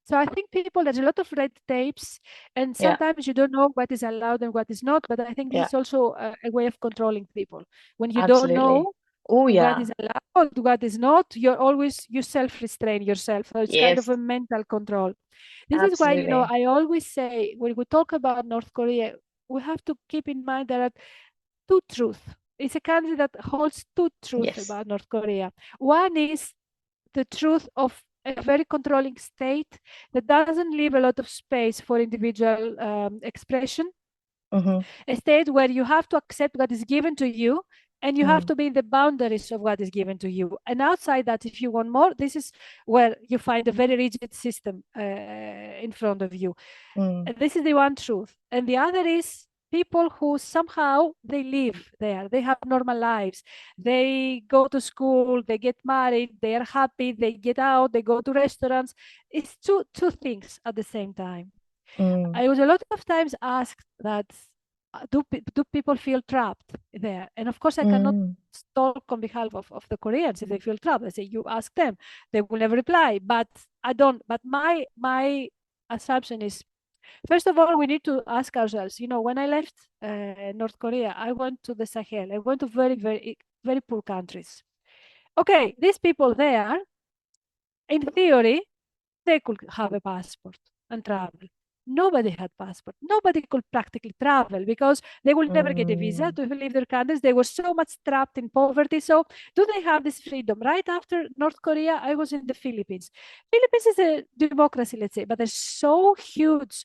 so I think people there's a lot of red tapes and yeah, sometimes you don't know what is allowed and what is not. But I think this yeah, is also a way of controlling people. When you don't absolutely. know Oh, what yeah. is allowed, what is not, you self-restrain yourself. So it's kind of Yes, a mental control. This is why, absolutely. I always say when we talk about North Korea, we have to keep in mind there are two truths. It's a country that holds two truths Yes. about North Korea. One is the truth of a very controlling state that doesn't leave a lot of space for individual expression, Mm-hmm. a state where you have to accept what is given to you and you have Mm, to be in the boundaries of what is given to you. And outside that, if you want more, this is where you find a very rigid system in front of you. mm, And this is the one truth. And the other is people who somehow they live there, they have normal lives, they go to school, they get married, they are happy, they get out, they go to restaurants. It's two things at the same time. mm, I was a lot of times asked that do people feel trapped there? And of course, I cannot mm. talk on behalf of the Koreans if they feel trapped. I say you ask them; they will never reply. But I don't. But my assumption is first of all we need to ask ourselves. When I left North Korea, I went to the Sahel. I went to very poor countries. Okay, these people there, in theory, they could have a passport and travel. Nobody had passport. Nobody could practically travel because they will never get a visa Mm, to leave their countries. They were so much trapped in poverty. So do they have this freedom? Right after North Korea, I was in the Philippines. Philippines is a democracy, let's say, but there's so huge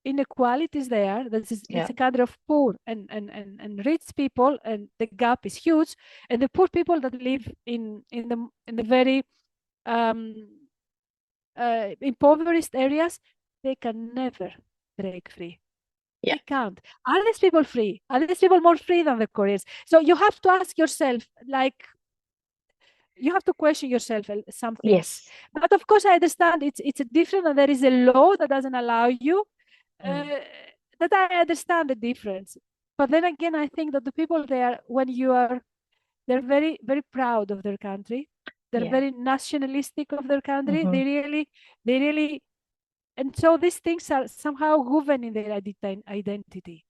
inequalities there that it's yeah. a country of poor and rich people, and the gap is huge. And the poor people that live in the very um, impoverished areas, they can never break free. Yeah. They can't. Are these people free? Are these people more free than the Koreans? So you have to ask yourself, like, you have to question yourself some things. Yes. But of course, I understand it's a different, and there is a law that doesn't allow you. Uh, Mm, that I understand the difference. But then again, I think that the people there, they're very, very proud of their country. They're yeah. very nationalistic of their country. Mm-hmm. They really, and so these things are somehow governing their identity.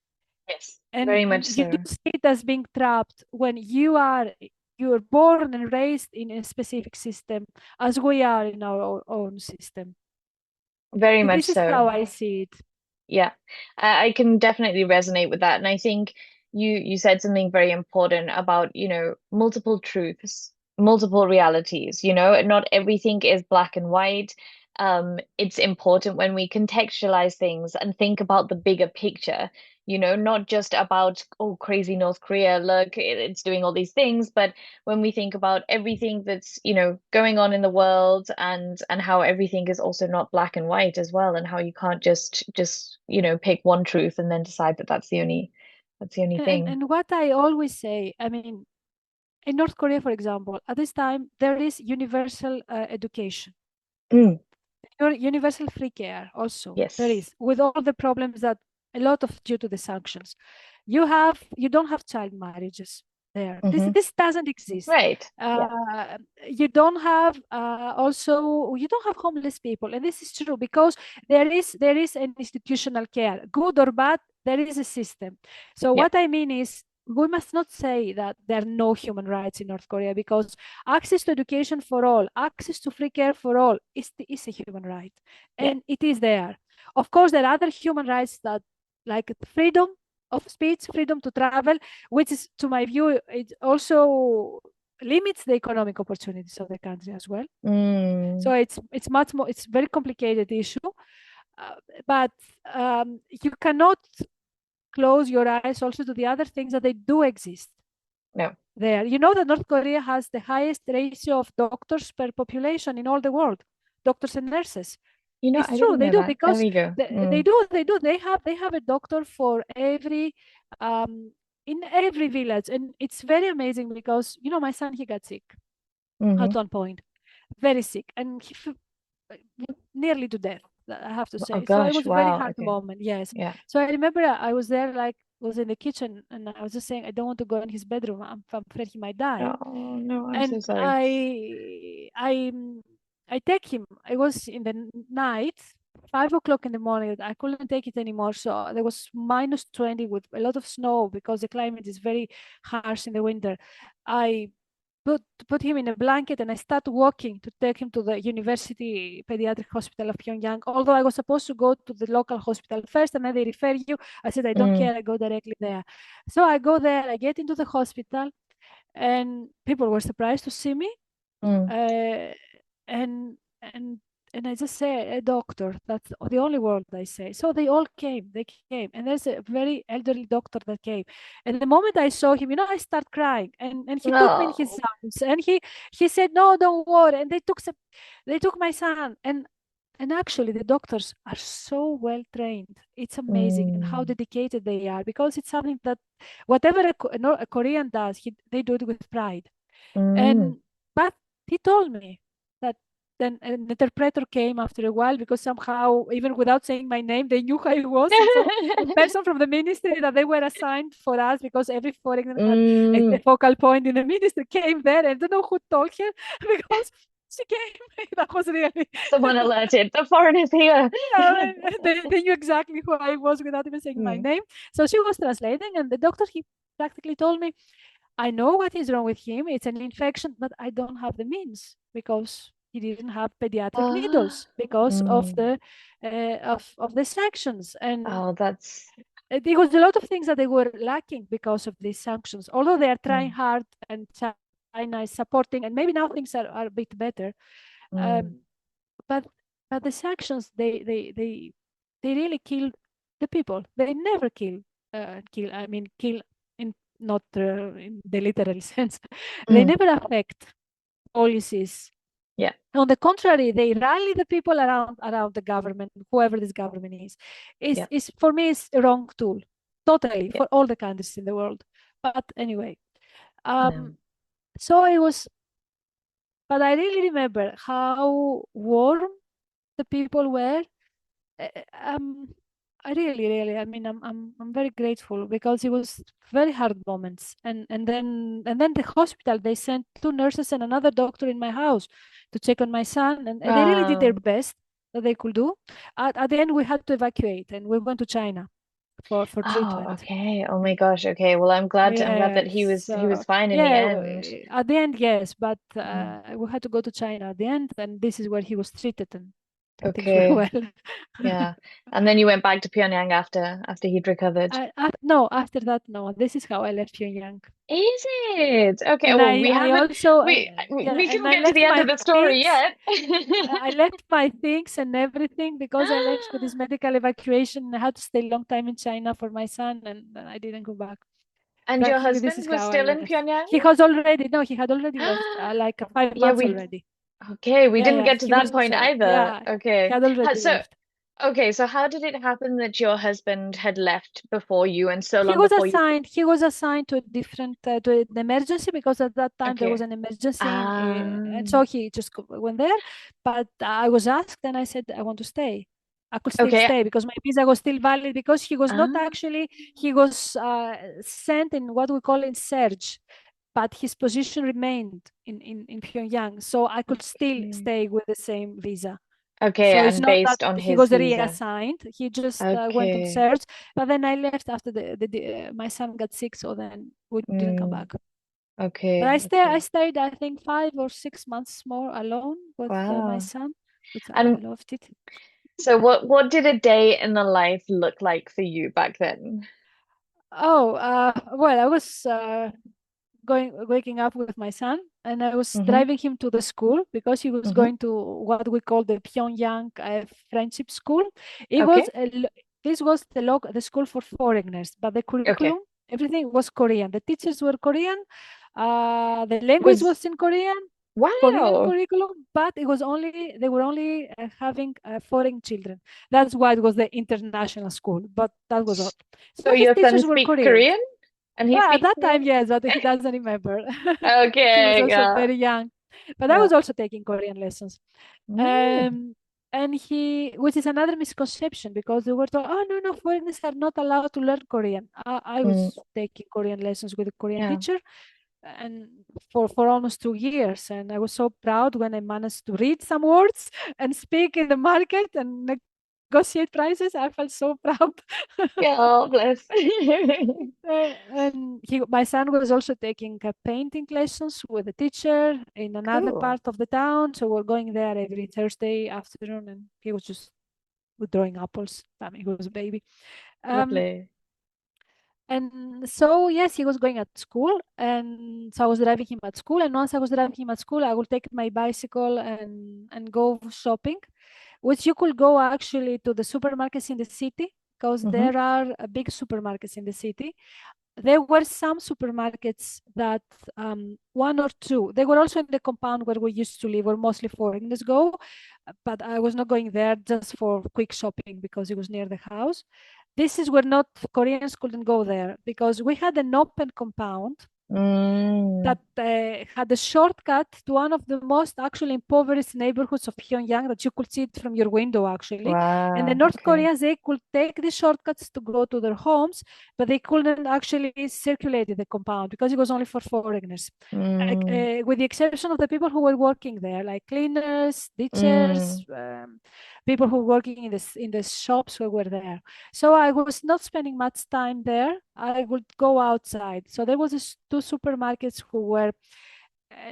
Yes. And Very much you do so. see it as being trapped when you're born and raised in a specific system, as we are in our own system. Very much This is how so. I see it. Yeah, I can definitely resonate with that. And I think you said something very important about, multiple truths, multiple realities, and not everything is black and white. It's important when we contextualize things and think about the bigger picture, not just about, oh, crazy North Korea, look, it's doing all these things, but when we think about everything that's, going on in the world and how everything is also not black and white as well, and how you can't just, pick one truth and then decide that that's the only And, and, thing. and what I always say, I mean, in North Korea, for example, at this time, there is universal education. Mm. Universal free care also. Yes. There is, with all the problems that a lot of due to the sanctions. You don't have child marriages there. This doesn't exist. Right. Yeah. You don't have you don't have homeless people, and this is true because there is an institutional care, good or bad. There is a system. So what I mean is, we must not say that there are no human rights in North Korea, because access to education for all, access to free care for all is a human right, and it is there. Of course, there are other human rights that, like freedom of speech, freedom to travel, which is, to my view, it also limits the economic opportunities of the country as well. So it's much more, it's very complicated issue, but you cannot close your eyes also to the other things that they do exist. No. There, you know that North Korea has the highest ratio of doctors per population in all the world, doctors and nurses. It's true, they do, because they do. They have a doctor for every in every village, and it's very amazing because my son, he got sick at one point, very sick, and he nearly to death, I have to say. Oh, gosh, so it was a very hard moment. Yes. Yeah. So I remember I was there, was in the kitchen, and I was just saying, I don't want to go in his bedroom. I'm afraid he might die. Oh no, I'm so And sorry. I take him. It was in the night, 5 o'clock in the morning. I couldn't take it anymore. So there was -20 with a lot of snow because the climate is very harsh in the winter. I put him in a blanket and I start walking to take him to the University Pediatric Hospital of Pyongyang. Although I was supposed to go to the local hospital first, and then they refer you. I said, I don't care. I go directly there. So I go there. I get into the hospital, and people were surprised to see me. And I just say, a doctor. That's the only word I say. So they all came. They came, and there's a very elderly doctor that came. And the moment I saw him, I start crying. And he took me in his arms, and he said, "No, don't worry." And they took my son. And actually, the doctors are so well trained. It's amazing, and how dedicated they are, because it's something that whatever a Korean does, they do it with pride. But he told me that then an interpreter came after a while, because somehow, even without saying my name, they knew who I was. And so a person from the ministry that they were assigned for us, because every foreigner had a focal point in the ministry, came there. I don't know who told her, because she came. That was really someone alerted. The foreigners here. Yeah, they knew exactly who I was without even saying my name. So she was translating, and the doctor, he practically told me, I know what is wrong with him. It's an infection, but I don't have the means, because he didn't have pediatric needles because of the sanctions. And there was a lot of things that they were lacking because of these sanctions. Although they are trying hard, and China is supporting, and maybe now things are a bit better. But the sanctions, they really kill the people. They never kill in not in the literal sense. They never affect policies. Yeah. On the contrary, they rally the people around the government, whoever this government is. Is for me, is a wrong tool, totally, for all the countries in the world. But anyway, so it was. But I really remember how warm the people were. I really, I mean, I'm very grateful, because it was very hard moments. And then the hospital, they sent 2 nurses and another doctor in my house to check on my son, and they really did their best that they could do. At the end, we had to evacuate, and we went to China for treatment. Okay. Oh my gosh. Okay. Well, I'm glad that he was fine in the end. At the end, yes, but we had to go to China at the end, and this is where he was treated, and things were well. Yeah. And then you went back to Pyongyang after he'd recovered. No, after that, no. This is how I left Pyongyang. Is it? Okay. And well, we also we didn't get to the end of the story yet. I left my things and everything, because I left for this medical evacuation. I had to stay a long time in China for my son, and I didn't go back. And your husband was still in Pyongyang? He had already left, like 5 months already. Okay, we didn't get to that point either. Yeah, okay. He had already left. Okay, so how did it happen that your husband had left before you and so He long was before you? assigned. He was assigned to a different to an emergency because at that time there was Okay. an emergency, and Um, so he just went there. But I was asked, and I said I want to stay. I could still okay. stay because my visa was still valid because he was not Um, actually he was sent in what we call in surge, but his position remained in Pyongyang, so I could still okay. stay with the same visa. Okay, So it's and not that based on he his was visa. reassigned. He just went on Okay. search. But then I left after my son got sick, so then we didn't come Mm, back. But okay, I okay. stayed, I think 5 or 6 months more alone with my Wow. son, which I And loved it. so what did a day in the life look like for you back then? Oh, well, I was waking up with my son, and I was Mm-hmm. driving him to the school because he was Mm-hmm. going to what we call the Pyongyang friendship school. It was Okay. this was the school for foreigners, but the Okay. curriculum, everything was Korean. The teachers were Korean, the language Was was in Korean, Korean wow. curriculum, but it was only they were only having foreign children. That's why it was the international school, but that was all. So So his your son teachers were speaks Koreans. Korean and he Well, at speaks that time, Korean? yes, but he doesn't remember. He was Okay, also yeah. very young. But I Yeah. was also taking Korean lessons. Mm, Um, and which is another misconception because they were told, oh, no, no, foreigners are not allowed to learn Korean. I mm, was taking Korean lessons with a Korean yeah. teacher and for almost 2 years. And I was so proud when I managed to read some words and speak in the market and negotiate prices. I felt so proud. Yeah, oh, bless. And my son was also taking painting lessons with a teacher in another Cool. part of the town. So we're going there every Thursday afternoon, and he was just drawing apples. I mean, he was a baby. Um, Lovely. and so yes, he was going at school, and so I was driving him at school. And once I was driving him at school, I would take my bicycle and go shopping, which you could go actually to the supermarkets in the city because Mm-hmm. there are big supermarkets in the city. There were some supermarkets that one or two, they were also in the compound where we used to live, where mostly foreigners go, but I was not going there just for quick shopping because it was near the house. This is where not Koreans couldn't go there because we had an open compound Mm, that had a shortcut to one of the most actually impoverished neighborhoods of Pyongyang that you could see it from your window actually. And the wow. North Okay. Koreans, they could take the shortcuts to go to their homes, but they couldn't actually circulate in the compound because it was only for foreigners. Mm, With the exception of the people who were working there, like cleaners, teachers, mm, people who were working in the shops who were there. So I was not spending much time there. I would go outside. So there was two supermarkets who were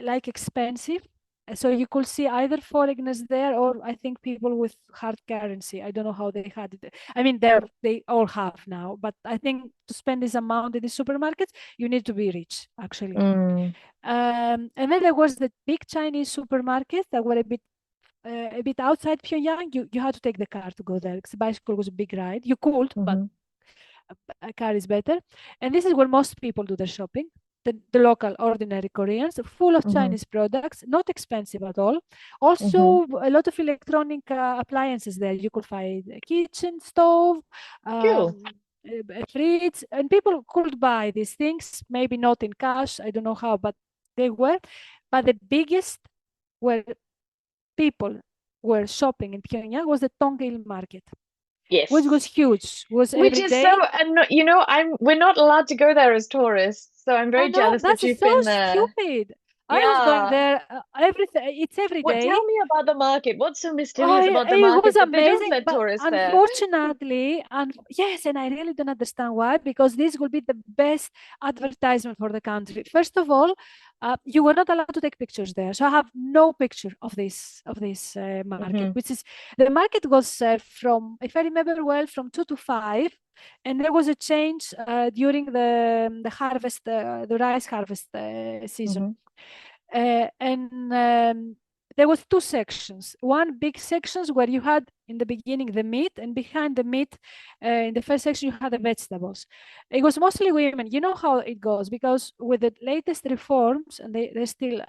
like expensive. So you could see either foreigners there or I think people with hard currency. I don't know how they had it. I mean, they all have now, but I think to spend this amount in the supermarkets, you need to be rich, actually. mm, And then there was the big Chinese supermarkets that were a bit outside Pyongyang. You had to take the car to go there because the bicycle was a big ride. You could, but mm-hmm. a car is better. And this is where most people do their shopping. The local ordinary Koreans, full of Mm-hmm. Chinese products, not expensive at all. Mm-hmm. Also, a lot of electronic appliances there. You could find a kitchen stove, Cool. a fridge, and people could buy these things, maybe not in cash. I don't know how, but they were. But the biggest where people were shopping in Pyongyang was the Tongil market, which was Yes. huge, was Which every is so, day. and you know, we're not allowed to go there as tourists, so I'm Oh very no, jealous that that's you've so been there. stupid. I was going Yeah. there it's every What, day. tell me about the market. What's so Oh, mysterious about the it was market that they don't amazing, let but tourists there? unfortunately, and yes, and I really don't understand why, because this will be the best advertisement for the country. First of all, you were not allowed to take pictures there, so I have no picture of this market. Mm-hmm. Which is the market was from, if I remember well, from 2 to 5, and there was a change during the harvest, the rice harvest season. Mm-hmm. And there was two sections. One big sections where you had in the beginning the meat, and behind the meat, in the first section you had the vegetables. It was mostly women. You know how it goes because with the latest reforms, and they're still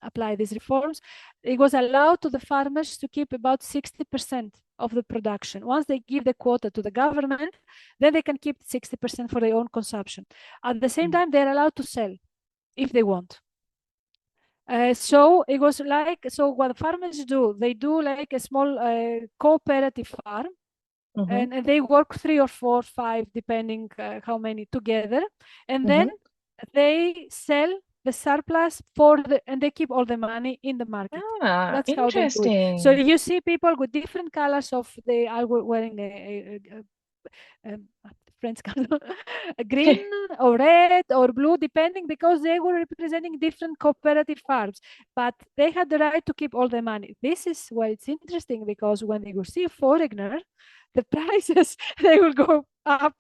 apply these reforms, it was allowed to the farmers to keep about 60% of the production. Once they give the quota to the government, then they can keep 60% for their own consumption. At the same time, they're allowed to sell if they want. So it was like, so what farmers do, they do like a small cooperative farm, and they work 3 or 4 or 5, depending how many together, and then they sell the surplus and they keep all the money in the market. That's how they do it. So you see people with different colors of, they are wearing a French color, green or red or blue, depending, because they were representing different cooperative farms, but they had the right to keep all the money. This is where it's interesting, because when they will see a foreigner, the prices, they will go up.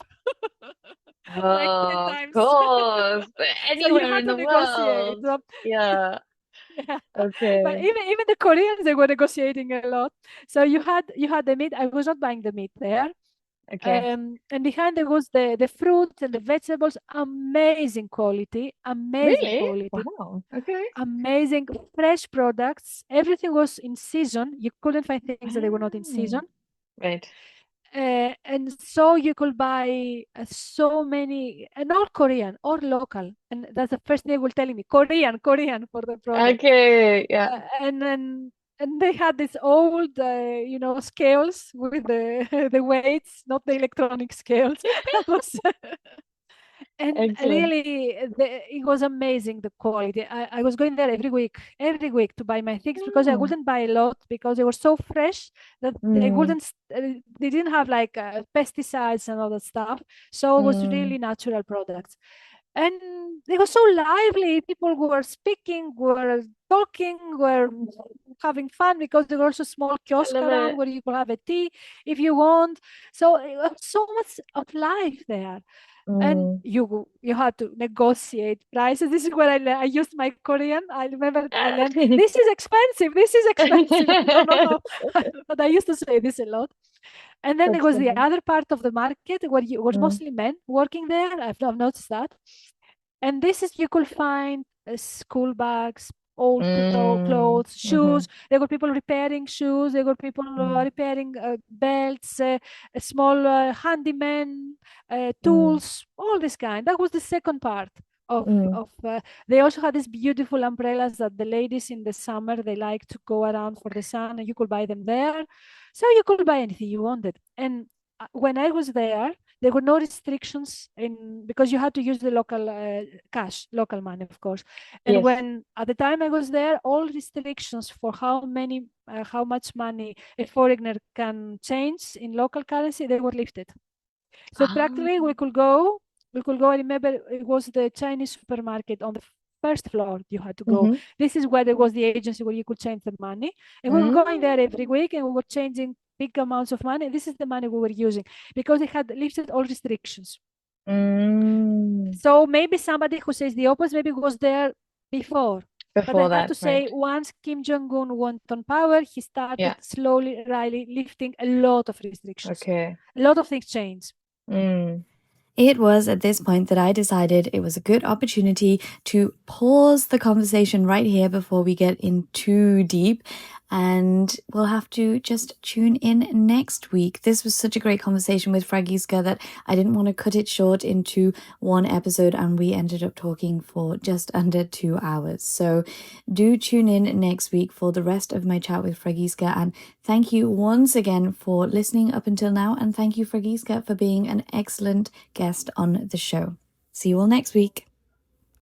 Like 10 times. Of course. Anywhere in the negotiate. world. Yeah. Okay. But even the Koreans, they were negotiating a lot. So you had the meat. I was not buying the meat there. Okay. And behind there was the fruits and the vegetables. Amazing quality. Amazing quality. Wow. Okay. Amazing fresh products. Everything was in season. You couldn't find things that they were not in season. Right. And so you could buy so many, and all Korean or local. And that's the first thing they will tell me, Korean for the product. Okay. Yeah. And they had these old, scales with the weights, not the electronic scales. That was and Excellent. really, it was amazing, the quality. I was going there every week to buy my things, because I wouldn't buy a lot, because they were so fresh that they wouldn't, they didn't have like pesticides and all that stuff. So it was really natural products. And it was so lively. People were speaking, were talking, were having fun, because there were also small kiosks around where you could have a tea if you want. So it was so much of life there. And you had to negotiate prices. This is where I used my Korean. I remember I learned, this is expensive. I don't know how, but I used to say this a lot. And then there was the other part of the market where you was mostly men working there. I've noticed that. And this is, you could find school bags, old clothes, shoes. There were people repairing shoes. There were people repairing belts, small handymen, tools, all this kind. That was the second part of they also had these beautiful umbrellas that the ladies in the summer, they like to go around for the sun, and you could buy them there. So you could buy anything you wanted. And when I was there were no restrictions because you had to use the local cash, local money, of course. And when at the time I was there, all restrictions for how much money a foreigner can change in local currency, they were lifted. So practically we could go. I remember it was the Chinese supermarket on the first floor. You had to go. This is where there was the agency where you could change the money, and we were going there every week, and we were changing big amounts of money. This is the money we were using because they had lifted all restrictions. So maybe somebody who says the opposite maybe was there before. But I have to say, once Kim Jong-un went on power, he started slowly, really lifting a lot of restrictions. A lot of things changed. It was at this point that I decided it was a good opportunity to pause the conversation right here before we get in too deep, and we'll have to just tune in next week. This was such a great conversation with Fragkiska that I didn't want to cut it short into one episode, and we ended up talking for just under 2 hours. So do tune in next week for the rest of my chat with Fragkiska, and thank you once again for listening up until now, and thank you, Fragkiska, for being an excellent guest on the show. See you all next week.